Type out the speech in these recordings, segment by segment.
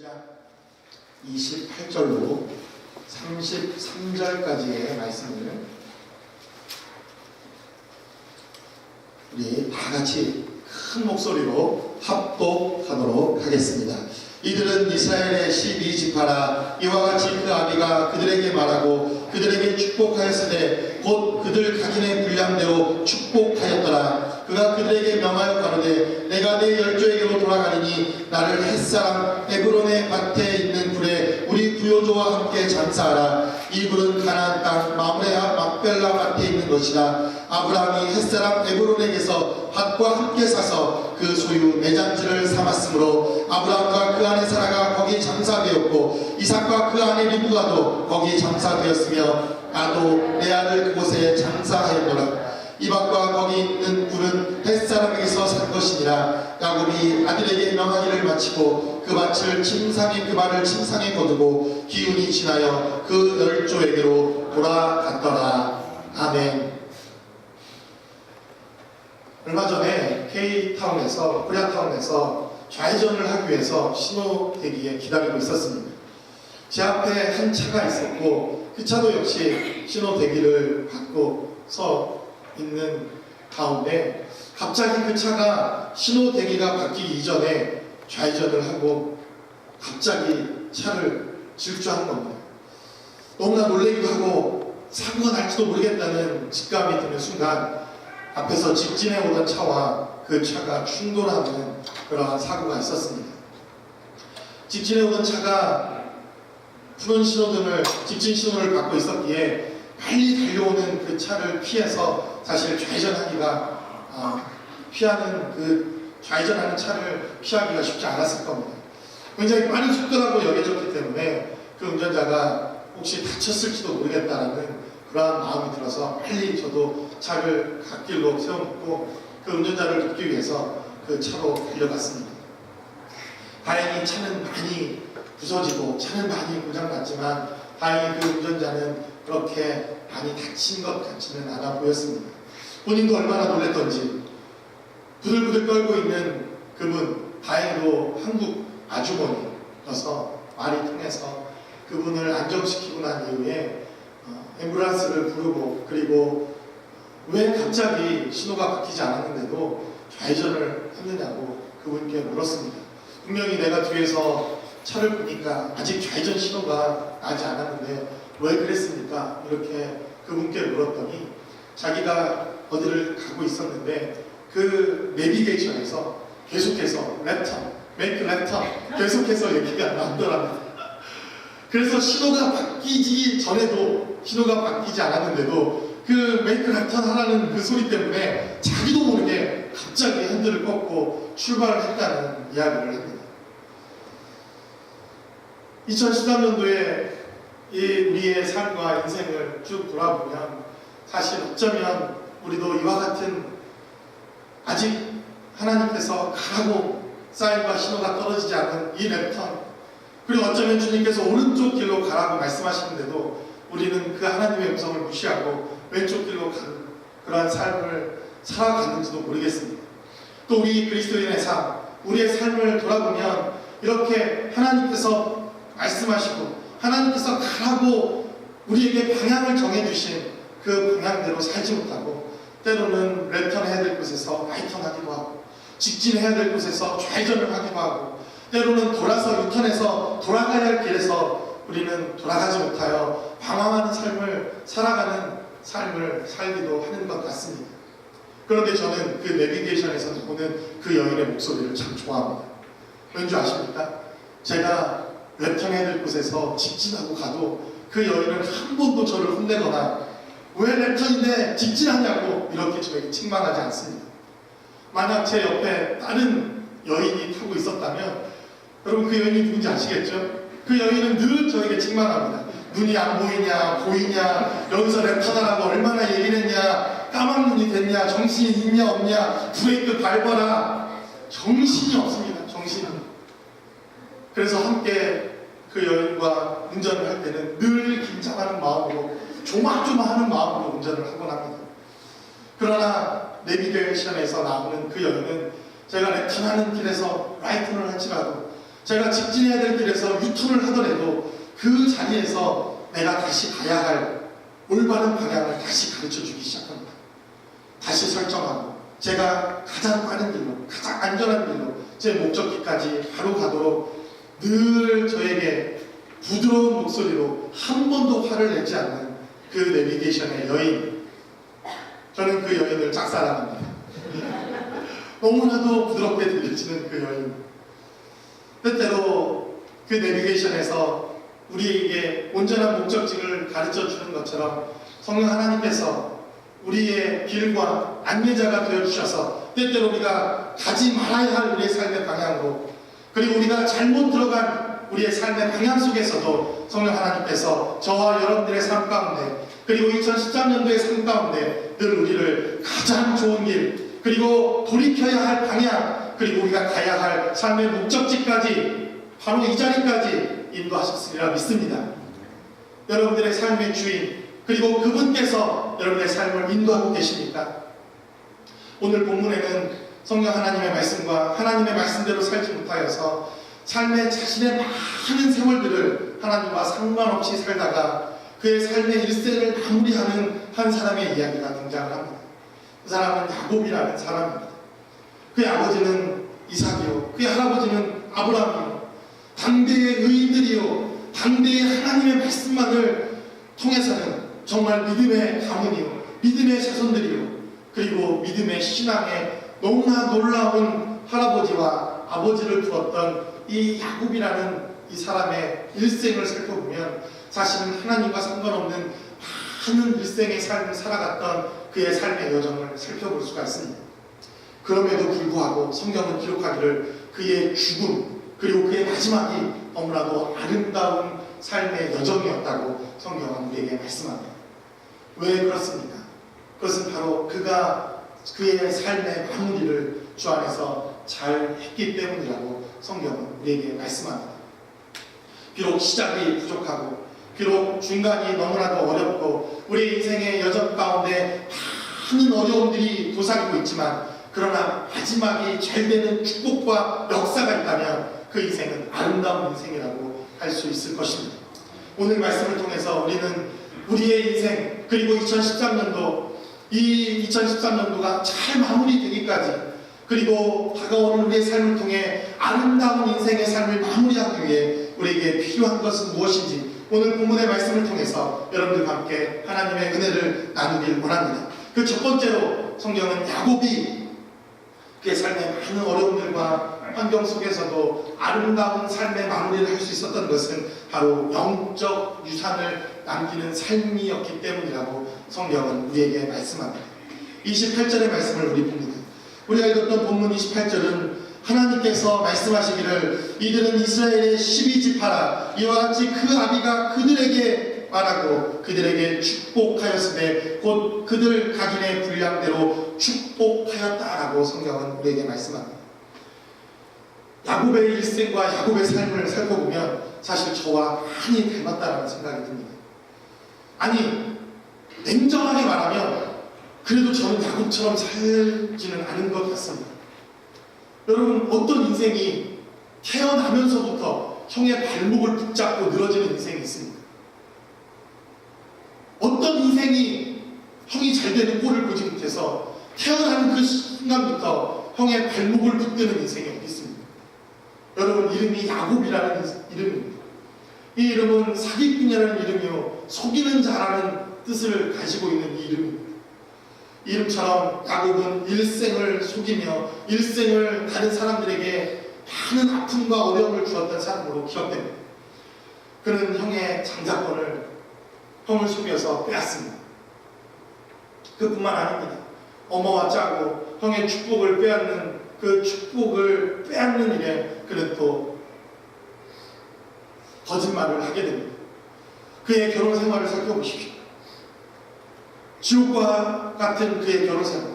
9장 28절로 33절까지의 말씀을 우리 다같이 큰 목소리로 합독하도록 하겠습니다. 이들은 이스라엘의 12지파라. 이와 같이 그 아비가 그들에게 말하고 그들에게 축복하였으되 곧 그들 각인의 분량대로 축복하였더라. 그가 그들에게 명하여 가로되 내가 내 열조에게로 돌아가리니 나를 햇사람 에브론의 밭에 있는 굴에 우리 부요조와 함께 장사하라. 이 굴은 가나안 땅 마므레 앞 막벨라 밭에 있는 것이다. 아브라함이 햇사람 에브론에게서 밭과 함께 사서 그 소유 매장지를 삼았으므로 아브라함과 그 아내 사라가 거기 장사되었고 이삭과 그 아내 리브가도 거기 장사되었으며 나도 내 아들 그곳에 장사하였노라. 이 밭과 거기 있는 굴은 햇사람에게서 산 것이니라. 야곱이 아들에게 명하기를 마치고 그 밭을 침상에 그 발을 침상에 거두고 기운이 지나여 그 열조에게로 돌아갔더라. 아멘. 얼마 전에 K타운에서 코리아타운에서 좌회전을 하기 위해서 신호 대기에 기다리고 있었습니다. 제 앞에 한 차가 있었고 그 차도 역시 신호 대기를 받고 서 있는 가운데 갑자기 그 차가 신호 대기가 바뀌기 이전에 좌회전을 하고 갑자기 차를 질주하는 겁니다. 너무나 놀라기도 하고 사고가 날지도 모르겠다는 직감이 드는 순간 앞에서 직진해 오던 차와 그 차가 충돌하는 그러한 사고가 있었습니다. 직진해 오던 차가 푸른 신호등을 직진 신호를 받고 있었기에 빨리 달려오는 그 차를 피해서 사실 좌회전하기가 피하는 그 좌회전하는 차를 피하기가 쉽지 않았을 겁니다. 굉장히 빠른 속도라고 여겨졌기 때문에 그 운전자가 혹시 다쳤을지도 모르겠다는 그러한 마음이 들어서 빨리 저도 차를 갓길로 세워놓고 그 운전자를 돕기 위해서 그 차로 달려갔습니다. 다행히 차는 많이 부서지고 차는 많이 고장났지만 다행히 그 운전자는 그렇게 많이 다친 것 같지는 않아 보였습니다. 본인도 얼마나 놀랬던지 부들부들 떨고 있는 그분, 다행히도 한국 아주머니여서 말이 통해서 그분을 안정시키고 난 이후에 앰뷸런스를 부르고 그리고 왜 갑자기 신호가 바뀌지 않았는데도 좌회전을 했느냐고 그분께 물었습니다. 분명히 내가 뒤에서 차를 보니까 아직 좌회전 신호가 나지 않았는데 왜 그랬습니까? 이렇게 그분께 물었더니 자기가 어디를 가고 있었는데 그 내비게이션에서 계속해서 랩턴, 메이크 랩턴 계속해서 얘기가 나오더랍니다. 그래서 신호가 바뀌기 전에도 신호가 바뀌지 않았는데도 그 메이크 랩턴 하라는 그 소리 때문에 자기도 모르게 갑자기 핸들을 꺾고 출발을 했다는 이야기를 합니다. 2013년도에 우리의 삶과 인생을 쭉 돌아보면 사실 어쩌면 우리도 이와 같은 아직 하나님께서 가라고 사인과 신호가 떨어지지 않은 이 랩턴 그리고 어쩌면 주님께서 오른쪽 길로 가라고 말씀하시는데도 우리는 그 하나님의 음성을 무시하고 왼쪽 길로 가는 그러한 삶을 살아갔는지도 모르겠습니다. 또 우리 그리스도인의 삶, 우리의 삶을 돌아보면 이렇게 하나님께서 말씀하시고 하나님께서 가라고 우리에게 방향을 정해주신 그 방향대로 살지 못하고 때로는 랩턴 해야 될 곳에서 라이턴 하기도 하고 직진해야 될 곳에서 좌회전을 하기도 하고 때로는 돌아서 유턴해서 돌아가야 할 길에서 우리는 돌아가지 못하여 방황하는 삶을 살아가는 삶을 살기도 하는 것 같습니다. 그런데 저는 그 내비게이션에서 나오는 그 여인의 목소리를 참 좋아합니다. 왠지 아십니까? 제가 랩턴해야 될 곳에서 직진하고 가도 그 여인은 한 번도 저를 혼내거나 왜 랩턴인데 직진하냐고 이렇게 저에게 책망하지 않습니다. 만약 제 옆에 다른 여인이 타고 있었다면 여러분 그 여인이 누군지 아시겠죠? 그 여인은 늘 저에게 책망합니다. 눈이 안 보이냐 보이냐 여기서 랩턴하라고 얼마나 얘기를 했냐 까만 눈이 됐냐 정신이 있냐 없냐 브레이크 밟아라 정신이 없습니다. 정신은. 그래서 함께 그 여인과 운전을 할 때는 늘 긴장하는 마음으로 조마조마하는 마음으로 운전을 하곤 합니다. 그러나 내비게이션에서 나오는 그 여인은 제가 랩턴하는 길에서 라이턴을 할지라도 제가 직진해야 될 길에서 유턴을 하더라도 그 자리에서 내가 다시 가야 할 올바른 방향을 다시 가르쳐 주기 시작합니다. 다시 설정하고 제가 가장 빠른 길로, 가장 안전한 길로 제 목적지까지 바로 가도록 늘 저에게 부드러운 목소리로 한 번도 화를 내지 않는 그 내비게이션의 여인, 저는 그 여인을 짝사랑합니다. 너무나도 부드럽게 들려지는 그 여인. 때때로 그 내비게이션에서 우리에게 온전한 목적지를 가르쳐 주는 것처럼 성령 하나님께서 우리의 길과 안내자가 되어주셔서 때때로 우리가 가지 말아야 할 우리의 삶의 방향으로, 그리고 우리가 잘못 들어간 우리의 삶의 방향 속에서도 성령 하나님께서 저와 여러분들의 삶 가운데, 그리고 2013년도의 삶 가운데 늘 우리를 가장 좋은 길, 그리고 돌이켜야 할 방향, 그리고 우리가 가야 할 삶의 목적지까지, 바로 이 자리까지 인도하셨으리라 믿습니다. 여러분들의 삶의 주인, 그리고 그분께서 여러분의 삶을 인도하고 계십니까? 오늘 본문에는 성령 하나님의 말씀과 하나님의 말씀대로 살지 못하여서 삶의 자신의 많은 세월들을 하나님과 상관없이 살다가 그의 삶의 일생을 마무리하는 한 사람의 이야기가 등장을 합니다. 그 사람은 야곱이라는 사람입니다. 그의 아버지는 이삭이요, 그의 할아버지는 아브라함이요, 당대의 의인들이요, 당대의 하나님의 말씀만을 통해서는 정말 믿음의 가문이요, 믿음의 자손들이요, 그리고 믿음의 신앙에 너무나 놀라운 할아버지와 아버지를 두었던 이 야곱이라는 이 사람의 일생을 살펴보면 사실은 하나님과 상관없는 많은 일생의 삶을 살아갔던 그의 삶의 여정을 살펴볼 수가 있습니다. 그럼에도 불구하고 성경은 기록하기를 그의 죽음, 그리고 그의 마지막이 너무나도 아름다운 삶의 여정이었다고 성경은 우리에게 말씀합니다. 왜 그렇습니까? 그것은 바로 그가 그의 삶의 마무리를 주 안에서 잘 했기 때문이라고 성경은 우리에게 말씀합니다. 비록 시작이 부족하고, 비록 중간이 너무나도 어렵고, 우리 인생의 여정 가운데 많은 어려움들이 도사리고 있지만, 그러나 마지막이 잘 되는 축복과 역사가 있다면 그 인생은 아름다운 인생이라고 할 수 있을 것입니다. 오늘 말씀을 통해서 우리는 우리의 인생, 그리고 2013년도, 이 2013년도가 잘 마무리되기까지, 그리고 다가오는 우리의 삶을 통해 아름다운 인생의 삶을 마무리하기 위해 우리에게 필요한 것은 무엇인지 오늘 본문의 말씀을 통해서 여러분들과 함께 하나님의 은혜를 나누길 원합니다. 그 첫 번째로 성경은 야곱이 그의 삶의 많은 어려움들과 환경 속에서도 아름다운 삶의 마무리를 할 수 있었던 것은 바로 영적 유산을 남기는 삶이었기 때문이라고 성경은 우리에게 말씀합니다. 28절의 말씀을 우리 봅니다. 우리가 읽었던 본문 28절은 하나님께서 말씀하시기를 이들은 이스라엘의 12지파라 이와 같이 그 아비가 그들에게 말하고 그들에게 축복하였으되 곧 그들 각인의 분량대로 축복하였다라고 성경은 우리에게 말씀합니다. 야곱의 일생과 야곱의 삶을 살펴보면 사실 저와 많이 닮았다라는 생각이 듭니다. 아니, 냉정하게 말하면 그래도 저는 야곱처럼 살지는 않은 것 같습니다. 여러분, 어떤 인생이 태어나면서부터 형의 발목을 붙잡고 늘어지는 인생이 있습니까? 어떤 인생이 형이 잘 되는 꼴을 보지 못해서 태어나는 그 순간부터 형의 발목을 붙드는 인생이 어디 있습니까? 여러분, 이름이 야곱이라는 이름입니다. 이 이름은 사기꾼이라는 이름이요, 속이는 자라는 뜻을 가지고 있는 이 이름입니다. 이름처럼 야곱은 일생을 속이며 일생을 다른 사람들에게 많은 아픔과 어려움을 주었던 사람으로 기억됩니다. 그는 형의 장자권을 형을 속여서 빼앗습니다. 그뿐만 아닙니다. 어머와 짜고 형의 축복을 빼앗는 그 축복을 빼앗는 일에 그는 또 거짓말을 하게 됩니다. 그의 결혼 생활을 살펴보십시오. 지옥과 같은 그의 결혼 생활.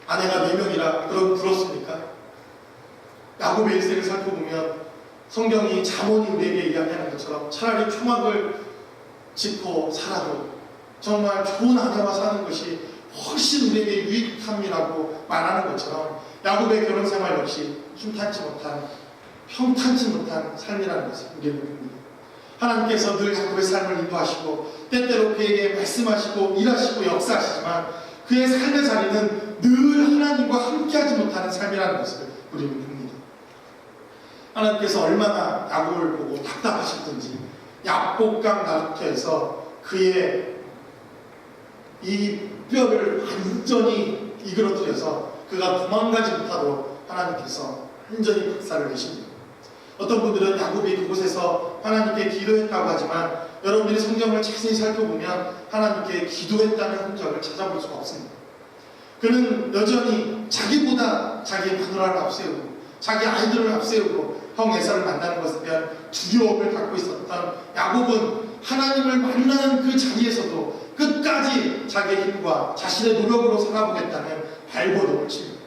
아내가 4명이라 그럼 부럽습니까? 야곱의 일생을 살펴보면 성경이 잠언이 우리에게 이야기하는 것처럼 차라리 초막을 짚고 살아도 정말 좋은 아내와 사는 것이 훨씬 우리에게 유익함이라고 말하는 것처럼 야곱의 결혼 생활 역시 순탄치 못한 평탄치 못한 삶이라는 것을 우리는 봅니다. 하나님께서 늘 야곱의 삶을 인도하시고 때때로 그에게 말씀하시고 일하시고 역사하시지만 그의 삶의 자리는 늘 하나님과 함께하지 못하는 삶이라는 것을 우리는 봅니다. 하나님께서 얼마나 야곱을 보고 답답하셨든지 야복강 나루터에서 그의 이 뼈를 완전히 이그러뜨려서 그가 도망가지 못하도록 하나님께서 완전히 박살을 내십니다. 어떤 분들은 야곱이 그곳에서 하나님께 기도했다고 하지만 여러분들이 성경을 자세히 살펴보면 하나님께 기도했다는 흔적을 찾아볼 수가 없습니다. 그는 여전히 자기보다 자기 마누라를 앞세우고 자기 아이들을 앞세우고 형 에사를 만나는 것에 대한 두려움을 갖고 있었던 야곱은 하나님을 만나는 그 자리에서도 끝까지 자기의 힘과 자신의 노력으로 살아보겠다는 발버둥을 칩니다.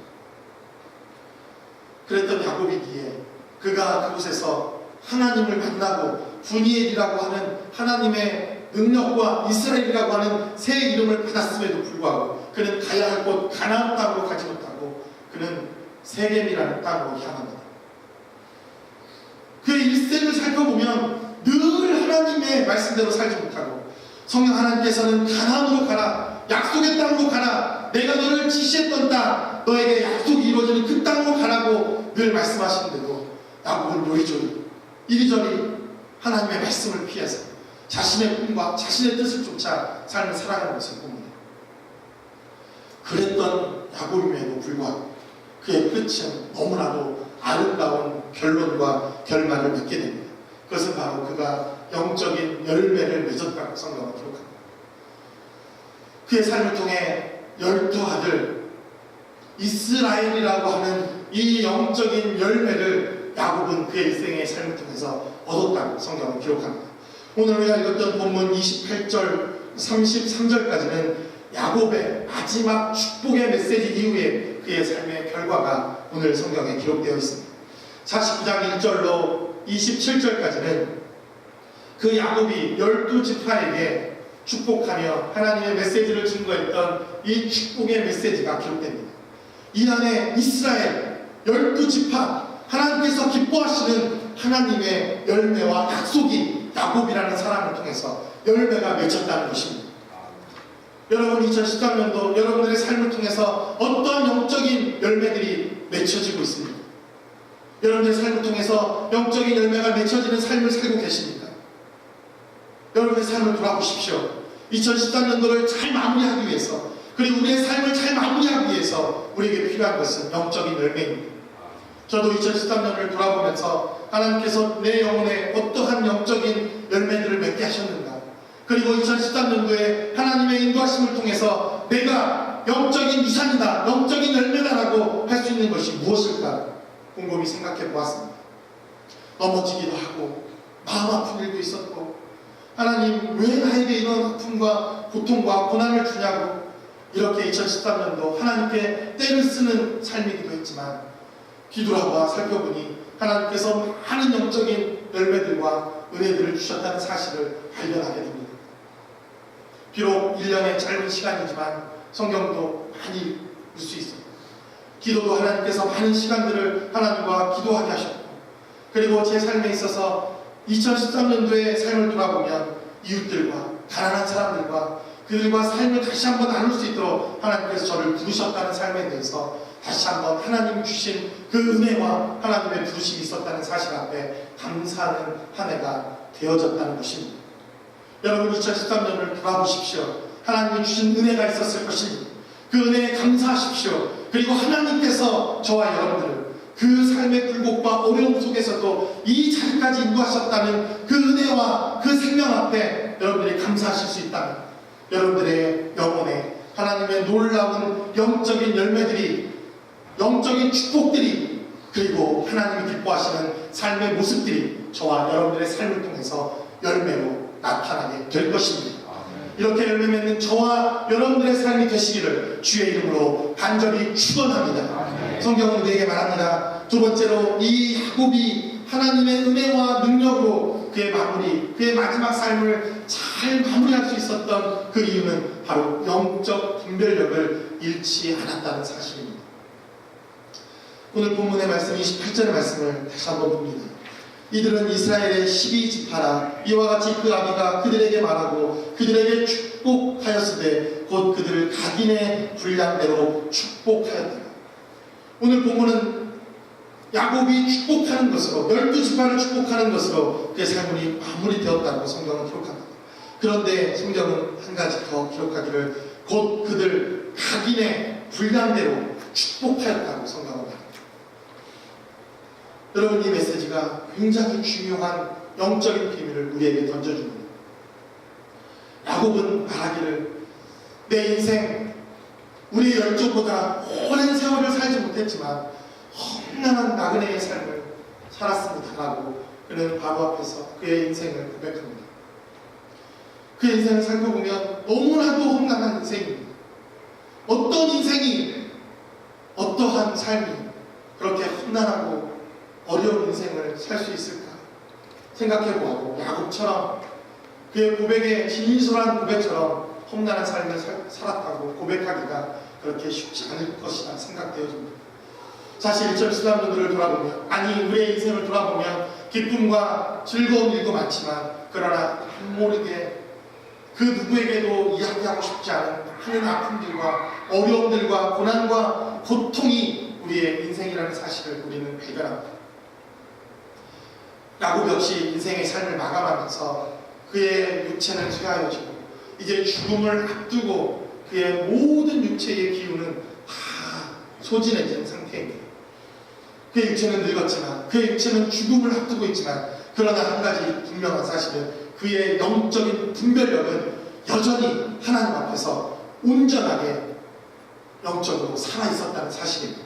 그랬던 야곱이기에 그가 그곳에서 하나님을 만나고 분이엘이라고 하는 하나님의 능력과 이스라엘이라고 하는 새 이름을 받았음에도 불구하고 그는 가야 할 곳 가나안 땅으로 가지 못하고 그는 세겜이라는 땅으로 향합니다. 그의 일생을 살펴보면 늘 하나님의 말씀대로 살지 못하고 성령 하나님께서는 가나안으로 가라, 약속의 땅으로 가라, 내가 너를 지시했던 땅, 너에게 약속이 이루어지는 그 땅으로 가라고 늘 말씀하시는데도 야곱은 요리조리 이리저리 하나님의 말씀을 피해서 자신의 꿈과 자신의 뜻을 쫓아 삶을 살아가는 것을 봅니다. 그랬던 야곱임에도 불구하고 그의 끝은 너무나도 아름다운 결론과 결말을 맺게 됩니다. 그것은 바로 그가 영적인 열매를 맺었다고 성경은 기록합니다. 그의 삶을 통해 12아들 이스라엘이라고 하는 이 영적인 열매를 야곱은 그의 일생의 삶을 통해서 얻었다고 성경은 기록합니다. 오늘 우리가 읽었던 본문 28절 33절까지는 야곱의 마지막 축복의 메시지 이후에 그의 삶의 결과가 오늘 성경에 기록되어 있습니다. 49장 1절로 27절까지는 그 야곱이 12지파에게 축복하며 하나님의 메시지를 증거했던 이 축복의 메시지가 기록됩니다. 이 안에 이스라엘 12지파 하나님께서 기뻐하시는 하나님의 열매와 약속이 야곱이라는 사람을 통해서 열매가 맺혔다는 것입니다. 여러분 2013년도 여러분들의 삶을 통해서 어떠한 영적인 열매들이 맺혀지고 있습니까? 여러분들의 삶을 통해서 영적인 열매가 맺혀지는 삶을 살고 계십니까? 여러분의 삶을 돌아보십시오. 2013년도를 잘 마무리하기 위해서 그리고 우리의 삶을 잘 마무리하기 위해서 우리에게 필요한 것은 영적인 열매입니다. 저도 2013년을 돌아보면서 하나님께서 내 영혼에 어떠한 영적인 열매들을 맺게 하셨는가, 그리고 2013년도에 하나님의 인도하심을 통해서 내가 영적인 유산이다, 영적인 열매다라고 할 수 있는 것이 무엇일까 곰곰이 생각해 보았습니다. 넘어지기도 하고 마음 아픈 일도 있었고 하나님 왜 나에게 이런 아픔과 고통과 고난을 주냐고 이렇게 2013년도 하나님께 때를 쓰는 삶이기도 했지만 뒤돌아보아 살펴보니 하나님께서 많은 영적인 열매들과 은혜들을 주셨다는 사실을 발견하게 됩니다. 비록 1년의 짧은 시간이지만 성경도 많이 볼 수 있습니다. 기도도 하나님께서 많은 시간들을 하나님과 기도하게 하셨고, 그리고 제 삶에 있어서 2013년도의 삶을 돌아보면 이웃들과 가난한 사람들과 그들과 삶을 다시 한번 나눌 수 있도록 하나님께서 저를 부르셨다는 삶에 대해서 다시 한번 하나님 주신 그 은혜와 하나님의 부르심이 있었다는 사실 앞에 감사하는 한 해가 되어졌다는 것입니다. 여러분 2013년을 돌아보십시오. 하나님이 주신 은혜가 있었을 것입니다. 그 은혜에 감사하십시오. 그리고 하나님께서 저와 여러분들을 그 삶의 굴곡과 어려움 속에서도 이 자리까지 인도하셨다는 그 은혜와 그 생명 앞에 여러분들이 감사하실 수 있다면 여러분들의 영혼에 하나님의 놀라운 영적인 열매들이, 영적인 축복들이, 그리고 하나님이 기뻐하시는 삶의 모습들이 저와 여러분들의 삶을 통해서 열매로 나타나게 될 것입니다. 이렇게 열매 맺는 저와 여러분들의 삶이 되시기를 주의 이름으로 간절히 축원합니다. 성경은 우리에게 말합니다. 두 번째로 이 야곱이 하나님의 은혜와 능력으로 그의 마지막 삶을 잘 마무리할 수 있었던 그 이유는 바로 영적 분별력을 잃지 않았다는 사실입니다. 오늘 본문의 말씀 28절의 말씀을 다시 한번 봅니다. 이들은 이스라엘의 12지파라 이와 같이 그 아비가 그들에게 말하고 그들에게 축복하였으되 곧 그들을 각인의 분량대로 축복하였더라. 오늘 본문은 야곱이 축복하는 것으로 12지파를 축복하는 것으로 그의 삶이 마무리되었다고 성경은 기록합니다. 그런데 성경은 한 가지 더 기록하기를 곧 그들 각인의 분량대로 축복하였다고 성경은 말합니다. 여러분, 이 메시지가 굉장히 중요한 영적인 비밀을 우리에게 던져줍니다. 야곱은 말하기를 내 인생 우리의 열조보다 오랜 세월을 살지 못했지만 험난한 나그네의 삶을 살았습니다라고 그는 바로 앞에서 그의 인생을 고백합니다. 그의 인생을 살펴보면 너무나도 험난한 인생입니다. 어떤 인생이 어떠한 삶이 그렇게 험난하고 어려운 인생을 살 수 있을까 생각해보고 야곱처럼 그의 고백에 진솔한 고백처럼 험난한 삶을 살았다고 고백하기가 그렇게 쉽지 않을 것이라 생각되어집니다. 사실 이처럼 신앙분들을 돌아보면 아니 우리의 인생을 돌아보면 기쁨과 즐거운 일도 많지만 그러나 모르게 그 누구에게도 이야기하고 싶지 않은 많은 아픔들과 어려움들과 고난과 고통이 우리의 인생이라는 사실을 우리는 발견합니다. 야곱 역시 인생의 삶을 마감하면서 그의 육체는 쇠하여지고 이제 죽음을 앞두고 그의 모든 육체의 기운은 다 소진해진 상태입니다. 그의 육체는 늙었지만 그의 육체는 죽음을 앞두고 있지만 그러나 한 가지 분명한 사실은 그의 영적인 분별력은 여전히 하나님 앞에서 온전하게 영적으로 살아있었다는 사실입니다.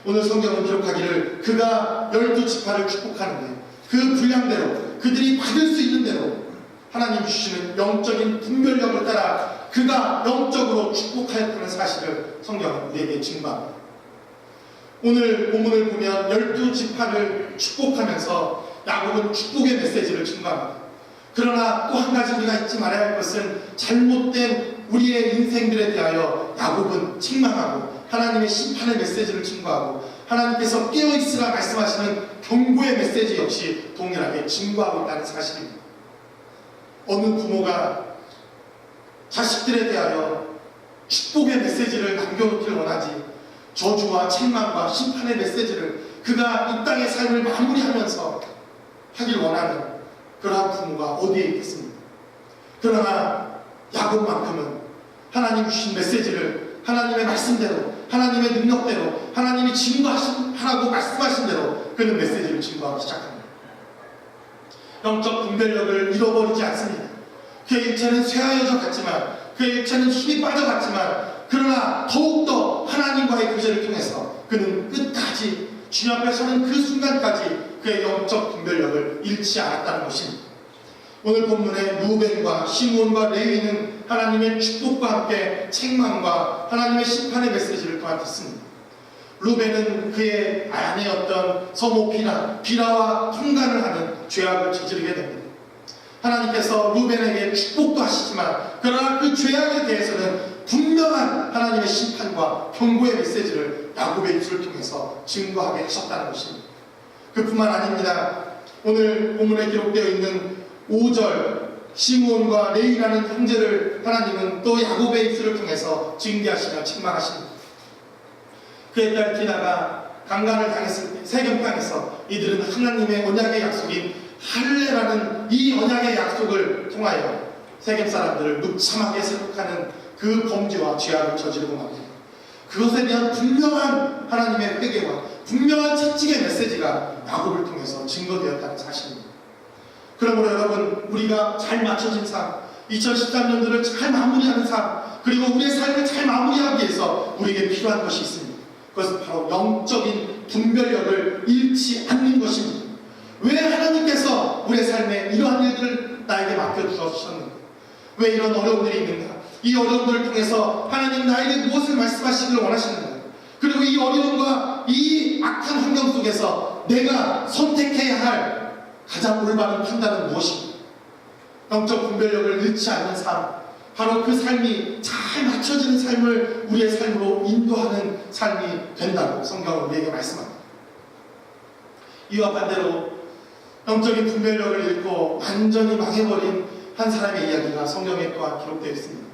오늘 성경은 기록하기를 그가 12지파를 축복하는데 그 분량대로 그들이 받을 수 있는 대로 하나님 주시는 영적인 분별력을 따라 그가 영적으로 축복하였다는 사실을 성경은 우리에게 증거합니다. 오늘 본문을 보면 12지파를 축복하면서 야곱은 축복의 메시지를 증거합니다. 그러나 또 한 가지 우리가 잊지 말아야 할 것은 잘못된 우리의 인생들에 대하여 야곱은 책망하고 하나님의 심판의 메시지를 증거하고 하나님께서 깨어있으라 말씀하시는 경고의 메시지 역시 동일하게 증거하고 있다는 사실입니다. 어느 부모가 자식들에 대하여 축복의 메시지를 남겨놓기를 원하지 저주와 책망과 심판의 메시지를 그가 이 땅의 삶을 마무리하면서 하길 원하는 그러한 부모가 어디에 있겠습니까? 그러나 야곱만큼은 하나님 주신 메시지를 하나님의 말씀대로 하나님의 능력대로 하나님이 증거하라고 말씀하신 대로 그는 메시지를 증거하기 시작합니다. 영적 분별력을 잃어버리지 않습니다. 그의 육체는 쇠하여져 갔지만 그의 육체는 힘이 빠져갔지만 그러나 더욱더 하나님과의 교제를 통해서 그는 끝까지 주님 앞에 서는 그 순간까지 그의 영적 분별력을 잃지 않았다는 것입니다. 오늘 본문의 루벤과 시므온과 레위는 하나님의 축복과 함께 책망과 하나님의 심판의 메시지를 또한 듣습니다. 루벤은 그의 아내였던 서모 비라와 통간을 하는 죄악을 저지르게 됩니다. 하나님께서 루벤에게 축복도 하시지만 그러나 그 죄악에 대해서는 분명한 하나님의 심판과 경고의 메시지를 야곱의 입술을 통해서 증거하게 하셨다는 것입니다. 그뿐만 아닙니다. 오늘 본문에 기록되어 있는 5절 시므온과 레위라는 형제를 하나님은 또 야곱의 입술을 통해서 징계하시며 책망하십니다. 그의 딸 디나가 강간을 당했을 때 세겜 땅에서 이들은 하나님의 언약의 약속인 할례라는 이 언약의 약속을 통하여 세겜 사람들을 무참하게 생각하는 그 범죄와 죄악을 저지르고 맙니다. 그것에 대한 분명한 하나님의 회개와 분명한 채찍의 메시지가 야곱을 통해서 증거되었다는 사실입니다. 그러므로 여러분, 우리가 잘 맞춰진 삶, 2013년도를 잘 마무리하는 삶, 그리고 우리의 삶을 잘 마무리하기 위해서 우리에게 필요한 것이 있습니다. 그것은 바로 영적인 분별력을 잃지 않는 것입니다. 왜 하나님께서 우리의 삶에 이러한 일들을 나에게 맡겨주셨는가? 왜 이런 어려움들이 있는가? 이 어려움들을 통해서 하나님 나에게 무엇을 말씀하시기를 원하시는가? 그리고 이 어려움과 이 악한 환경 속에서 내가 선택해야 할 가장 올바른 판단은 무엇인가? 영적 분별력을 잃지 않는 삶, 바로 그 삶이 잘 맞춰지는 삶을 우리의 삶으로 인도하는 삶이 된다고 성경은 우리에게 말씀합니다. 이와 반대로 영적인 분별력을 잃고 완전히 망해버린 한 사람의 이야기가 성경에 또한 기록되어 있습니다.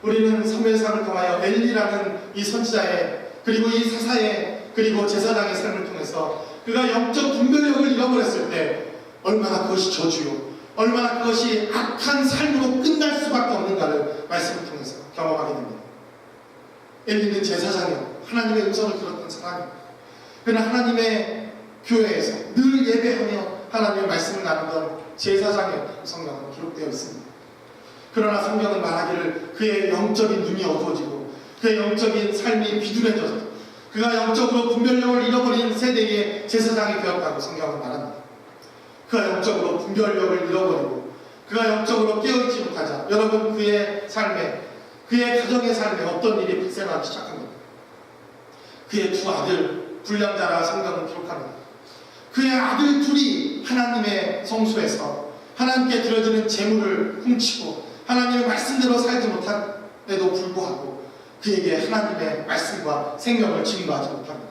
우리는 사무엘상을 통하여 엘리라는 이 선지자의, 그리고 이 사사의, 그리고 제사장의 삶을 통해서 그가 영적 분별력을 잃어버렸을 때 얼마나 그것이 저주요, 얼마나 그것이 악한 삶으로 끝날 수밖에 없는가를 말씀을 통해서 경험하게 됩니다. 엘리는 제사장이요, 하나님의 음성을 들었던 사람입니다. 그는 하나님의 교회에서 늘 예배하며 하나님의 말씀을 나누던 제사장이었다고 성경은 기록되어 있습니다. 그러나 성경은 말하기를 그의 영적인 눈이 어두워지고 그의 영적인 삶이 비둔해져서 그가 영적으로 분별력을 잃어버린 세대의 제사장이 되었다고 성경은 말합니다. 그가 영적으로 분별력을 잃어버리고 그가 영적으로 깨어있지 못하자 여러분 그의 삶에, 그의 가정의 삶에 어떤 일이 발생하기 시작합니다. 그의 두 아들 불량자라 성경은 기록합니다. 그의 아들 둘이 하나님의 성소에서 하나님께 드려지는 제물을 훔치고 하나님의 말씀대로 살지 못함에도 불구하고 그에게 하나님의 말씀과 생명을 증거하지 못합니다.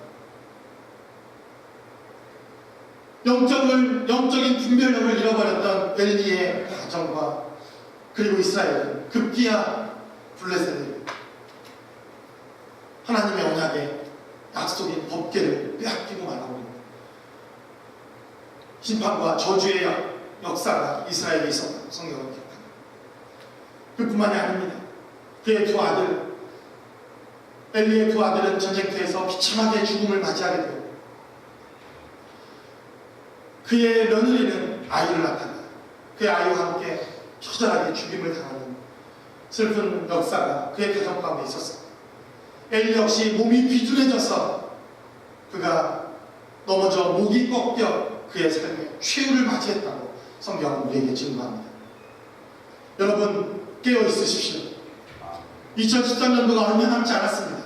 영적인 분별력을 잃어버렸던 엘리의 가정과 그리고 이스라엘은 급기야 블레셋을 하나님의 언약의 약속인 법궤를 빼앗기고 말아버립니다. 심판과 저주의 역사가 이스라엘에 있었다고 성경은 기록합니다. 그뿐만이 아닙니다. 그의 두 아들, 엘리의 두 아들은 전쟁터에서 비참하게 죽음을 맞이하게 되고 그의 며느리는 아이를 낳답니다. 그의 아이와 함께 처절하게 죽임을 당하는 슬픈 역사가 그의 가정 가운데 있었습니다. 엘리 역시 몸이 비둔해져서 그가 넘어져 목이 꺾여 그의 삶에 최후를 맞이했다고 성경은 우리에게 증거합니다. 여러분 깨어 있으십시오. 2013년도가 얼마 남지 않았습니다.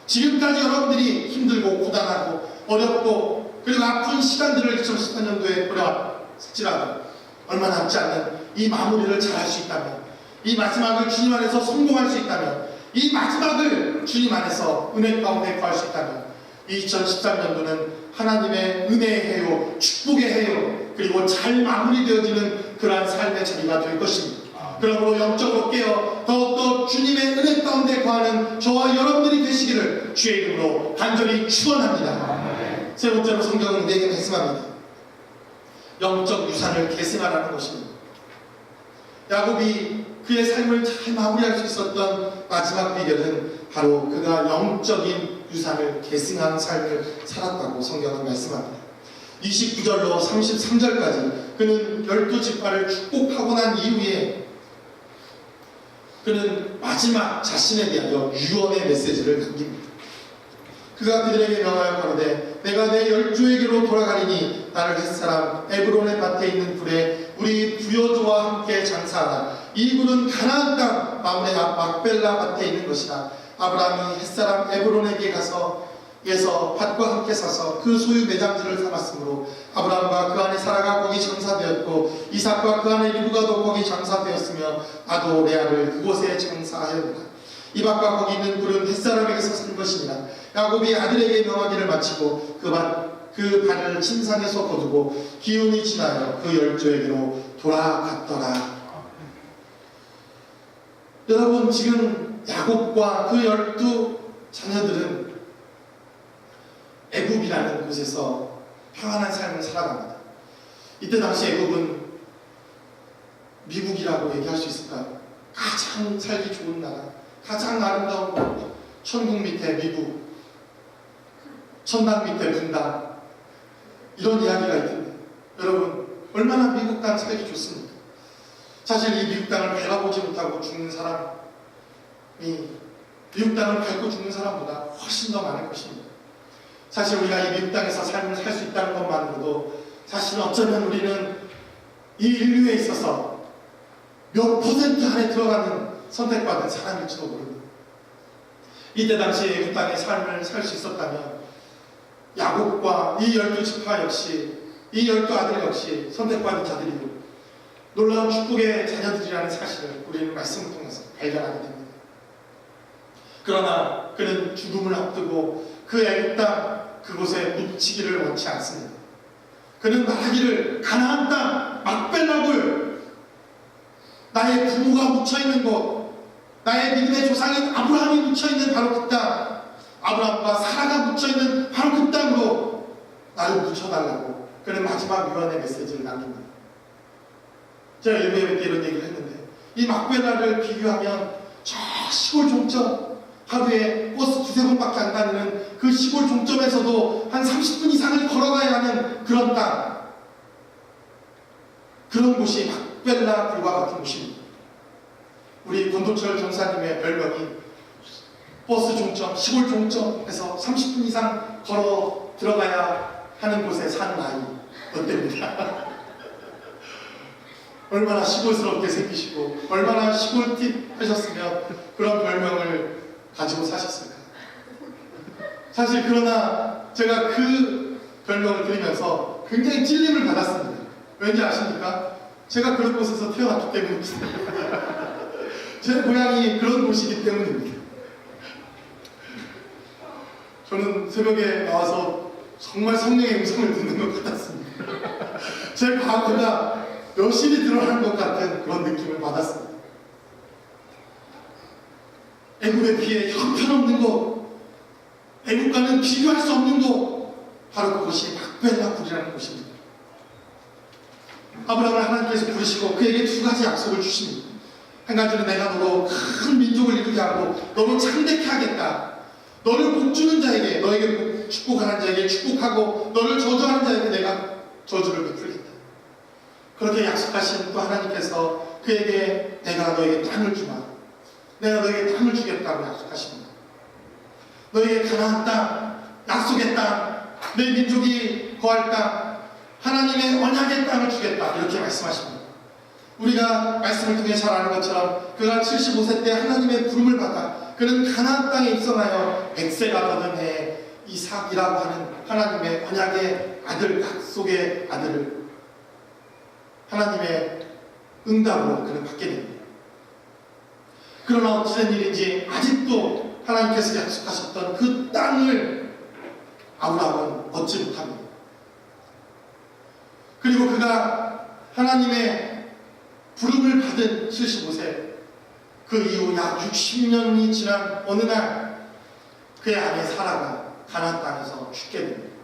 지금까지 여러분들이 힘들고 고단하고 어렵고 그리고 아픈 시간들을 2014년도에 보내왔을지라도 얼마 남지 않는 이 마무리를 잘할 수 있다면, 이 마지막을 주님 안에서 성공할 수 있다면, 이 마지막을 주님 안에서 은혜 가운데 구할 수 있다면 이 2013년도는 하나님의 은혜의 해요, 축복의 해요, 그리고 잘 마무리되어지는 그러한 삶의 자리가 될 것입니다. 그러므로 영적으로 깨어 더욱더 주님의 은혜 가운데 거하는 저와 여러분들이 되시기를 주의 이름으로 간절히 축원합니다. 세 번째로 성경은 우리에게 말씀합니다. 영적 유산을 계승하라는 것입니다. 야곱이 그의 삶을 잘 마무리할 수 있었던 마지막 비결은 바로 그가 영적인 유산을 계승한 삶을 살았다고 성경은 말씀합니다. 29절로 33절까지 그는 12지파를 축복하고 난 이후에 그는 마지막 자신에 대하여 유언의 메시지를 남깁니다. 그가 그들에게 명하여 가로되 내가 내 열조에게로 돌아가리니 나를 햇사람 에브론의 밭에 있는 굴에 우리 부여조와 함께 장사하라. 이 굴은 가나안 땅 마므레 앞 막벨라 밭에 있는 것이라. 아브라함이 햇사람 에브론에게 가서 밭과 함께 사서 그 소유 매장지를 삼았으므로 아브라함과 그 안에 사라가 거기 장사되었고 이삭과 그 안에 리브가도 거기 장사되었으며 아도 레아를 그곳에 장사하였다. 이 밭과 거기 있는 굴은 햇사람에게서 산 것이니라. 야곱이 아들에게 명하기를 마치고 그 밭을 침상에서 거두고 기운이 지나여 그 열조에게로 돌아갔더라. 여러분 지금 야곱과 그 12 자녀들은 애굽이라는 곳에서 평안한 삶을 살아갑니다. 이때 당시 애굽은 미국이라고 얘기할 수 있을까요? 가장 살기 좋은 나라, 가장 아름다운 곳, 천국 밑에 미국, 천당 밑에 분당, 이런 이야기가 있던데 여러분 얼마나 미국 땅 살기 좋습니까? 사실 이 미국 땅을 밟아보지 못하고 죽는 사람이 미국 땅을 밟고 죽는 사람보다 훨씬 더 많을 것입니다. 사실 우리가 이 미국 땅에서 삶을 살 수 있다는 것만으로도 사실 어쩌면 우리는 이 인류에 있어서 몇 퍼센트 안에 들어가는 선택받은 사람일지도 모릅니다. 이때 당시에 미국 땅의 삶을 살 수 있었다면 야곱과 이 12지파 역시, 이 12아들 역시 선택받은 자들이고 놀라운 축복의 자녀들이라는 사실을 우리는 말씀을 통해서 발견하게 됩니다. 그러나 그는 죽음을 앞두고 그 애굽 땅 그곳에 묻히기를 원치 않습니다. 그는 말하기를 가나안 땅 막벨락을 나의 부모가 묻혀있는 곳, 나의 믿음의 조상인 아브라함이 묻혀있는 바로 그 땅, 아브라함과 사라가 묻혀있는 바로 그 땅으로 나를 묻혀달라고 그는 마지막 유언의 메시지를 남깁니다. 제가 예배 때 이런 얘기를 했는데 이 막벨라를 비교하면 저 시골 종점, 하루에 버스 두세 번밖에 안 다니는 그 시골 종점에서도 한 30분 이상을 걸어가야 하는 그런 땅, 그런 곳이 막벨라 불과 같은 곳입니다. 우리 권도철 전사님의 별명이 버스 종점, 시골 종점에서 30분 이상 걸어 들어가야 하는 곳에 사는 아이 어때입니다. 얼마나 시골스럽게 생기시고 얼마나 시골팁 하셨으면 그런 별명을 가지고 사셨을까. 사실 그러나 제가 그 별명을 들으면서 굉장히 찔림을 받았습니다. 왠지 아십니까? 제가 그런 곳에서 태어났기 때문입니다. 제 고향이 그런 곳이기 때문입니다. 저는 새벽에 나와서 정말 성령의 음성을 듣는 것 같았습니다. 제 과거가 여실히 드러난 것 같은 그런 느낌을 받았습니다. 애굽에 비해 형편없는 곳, 애굽과는 비교할 수 없는 곳, 바로 그것이 막벨라 굴이라는 곳입니다. 아브라함을 하나님께서 부르시고 그에게 두 가지 약속을 주십니다. 한 가지는 내가 너로 큰 민족을 이루게 하고 너를 창대케 하겠다. 너를 복주는 자에게, 너에게 축복하는 자에게 축복하고 너를 저주하는 자에게 내가 저주를 베풀겠다. 그렇게 약속하신 또 하나님께서 그에게 내가 너에게 땅을 주마, 내가 너에게 땅을 주겠다고 약속하십니다. 너에게 가나안 땅, 약속의 땅, 내 민족이 거할 땅, 하나님의 언약의 땅을 주겠다, 이렇게 말씀하십니다. 우리가 말씀을 통해 잘 아는 것처럼 그가 75세 때 하나님의 부름을 받아 그는 가나안 땅에 입성하여 100세가 더던 해에 이삭이라고 하는 하나님의 언약의 아들, 약속의 아들을 하나님의 응답으로 그는 받게 됩니다. 그러나 어찌된 일인지 아직도 하나님께서 약속하셨던 그 땅을 아브라함은 얻지 못합니다. 그리고 그가 하나님의 부름을 받은 75세, 그 이후 약 60년이 지난 어느 날 그의 아내 사라가 가나안 땅에서 죽게 됩니다.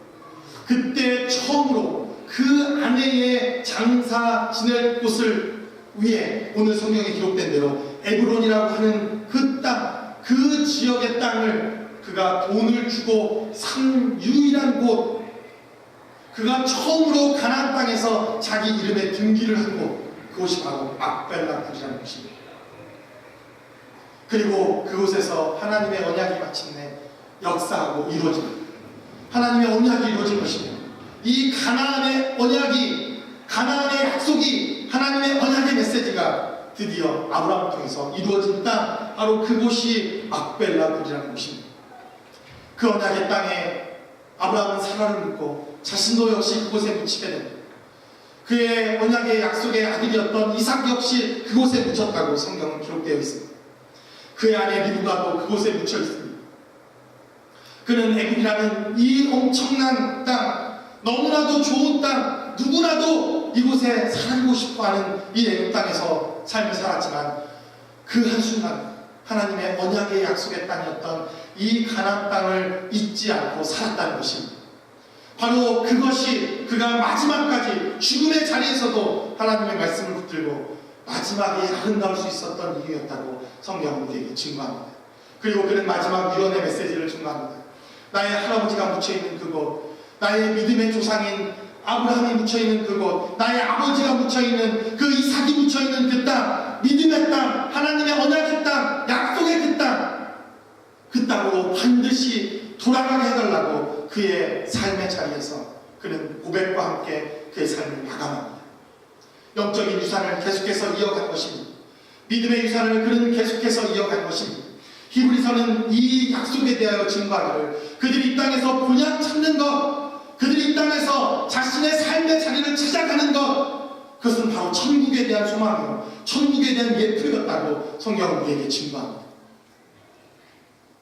그때 처음으로 그 아내의 장사 지낼 곳을 위해 오늘 성경에 기록된 대로 에브론이라고 하는 그 땅, 그 지역의 땅을 그가 돈을 주고 산 유일한 곳, 그가 처음으로 가나안 땅에서 자기 이름에 등기를 한 곳, 그곳이 바로 막벨라 굴이라는 곳입니다. 그리고 그곳에서 하나님의 언약이 마침내 역사하고 이루어집니다. 하나님의 언약이 이루어질 것입니다. 이 가나안의 언약이, 가나안의 약속이, 하나님의 언약의 메시지가 드디어 아브라함을 통해서 이루어진 땅, 바로 그곳이 막벨라 굴이라는 곳입니다. 그 언약의 땅에 아브라함은 사라를 묻고 자신도 역시 그곳에 묻히게 됩니다. 그의 언약의 약속의 아들이었던 이삭 역시 그곳에 묻혔다고 성경은 기록되어 있습니다. 그의 아내 리브가도 그곳에 묻혀 있습니다. 그는 애굽이라는 이 엄청난 땅, 너무나도 좋은 땅, 누구나도 이곳에 살고 싶어하는 이 애굽 땅에서 삶을 살았지만 그 한순간 하나님의 언약의 약속의 땅이었던 이 가나안 땅을 잊지 않고 살았다는 것입니다. 바로 그것이 그가 마지막까지 죽음의 자리에서도 하나님의 말씀을 붙들고 마지막에 아름다울 수 있었던 이유였다고 성경은 우리에게 증거합니다. 그리고 그는 마지막 유언의 메시지를 증거합니다. 나의 할아버지가 묻혀있는 그곳, 나의 믿음의 조상인 아브라함이 묻혀있는 그곳, 나의 아버지가 묻혀있는 그 이삭이 묻혀있는 그 땅, 믿음의 땅, 하나님의 언약의 땅, 약속의 그 땅, 그 땅으로 반드시 돌아가게 해달라고 그의 삶의 자리에서 그는 고백과 함께 그의 삶을 마감합니다. 영적인 유산을 계속해서 이어간 것입니다. 믿음의 유산을 그는 계속해서 이어간 것입니다. 히브리서는 이 약속에 대하여 증거하기를 그들이 이 땅에서 본향 찾는 것, 그들이 이 땅에서 자신의 삶의 자리를 찾아가는 것, 그것은 바로 천국에 대한 소망이요, 천국에 대한 예표였다고 성경은 우리에게 증거합니다.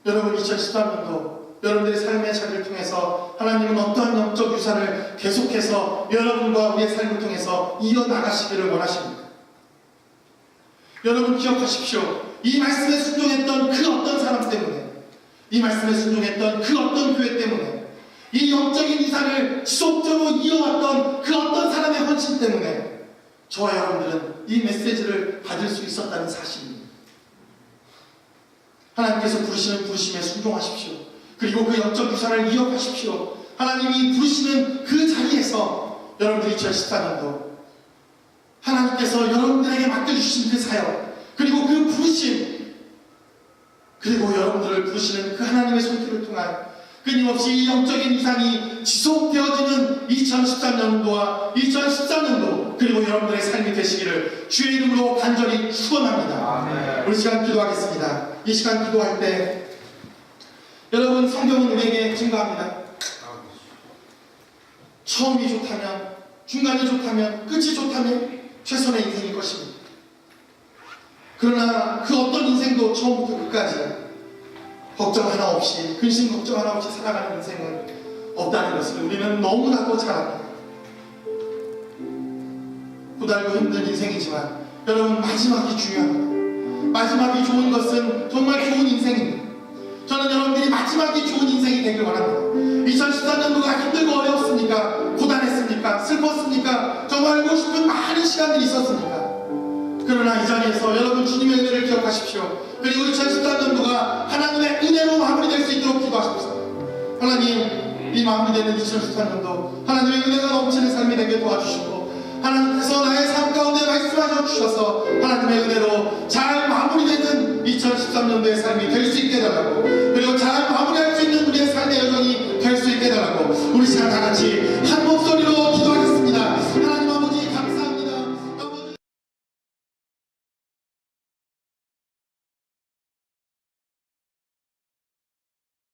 여러분, 2013년도 여러분들의 삶의 자리를 통해서 하나님은 어떠한 영적 유산을 계속해서 여러분과 우리의 삶을 통해서 이어나가시기를 원하십니다. 여러분 기억하십시오. 이 말씀에 순종했던 그 어떤 사람 때문에, 이 말씀에 순종했던 그 어떤 교회 때문에, 이 영적인 유산을 지속적으로 이어왔던 그 어떤 사람의 헌신 때문에 저와 여러분들은 이 메시지를 받을 수 있었다는 사실입니다. 하나님께서 부르시는 부르심에 순종하십시오. 그리고 그 영적 유산을 이어가십시오. 하나님이 부르시는 그 자리에서 여러분들 2014년도 하나님께서 여러분들에게 맡겨주신 그 사역, 그리고 그 부르심, 그리고 여러분들을 부르시는 그 하나님의 손길을 통한 끊임없이 이 영적인 유산이 지속되어지는 2013년도와 2014년도, 그리고 여러분들의 삶이 되시기를 주의 이름으로 간절히 축원합니다. 우리 시간 기도하겠습니다. 이 시간 기도할 때 여러분, 성경은 우리에게 증거합니다. 처음이 좋다면, 중간이 좋다면, 끝이 좋다면 최선의 인생일 것입니다. 그러나 그 어떤 인생도 처음부터 끝까지 걱정 하나 없이, 근심 걱정 하나 없이 살아가는 인생은 없다는 것을 우리는 너무나도 잘 압니다. 고달고 힘든 인생이지만 여러분, 마지막이 중요합니다. 마지막이 좋은 것은 정말 좋은 인생입니다. 저는 여러분들이 마지막이 좋은 인생이 되길 원합니다. 2013년도가 힘들고 어려웠습니까? 고단했습니까? 슬펐습니까? 정말 알고 싶은 많은 시간들이 있었습니까? 그러나 이 자리에서 여러분, 주님의 은혜를 기억하십시오. 그리고 2013년도가 하나님의 은혜로 마무리될 수 있도록 기도하십시오. 하나님, 이 마무리되는 2013년도 하나님의 은혜가 넘치는 삶이 되게 도와주시고, 하나님께서 나의 삶 가운데 말씀하셔 주셔서 하나님의 은혜로 잘 마무리되는 2013년도의 삶이 될 수 있게 해달라고, 그리고 잘 마무리할 수 있는 우리의 삶의 여정이 될 수 있게 해달라고, 우리 시간 다같이 한 목소리로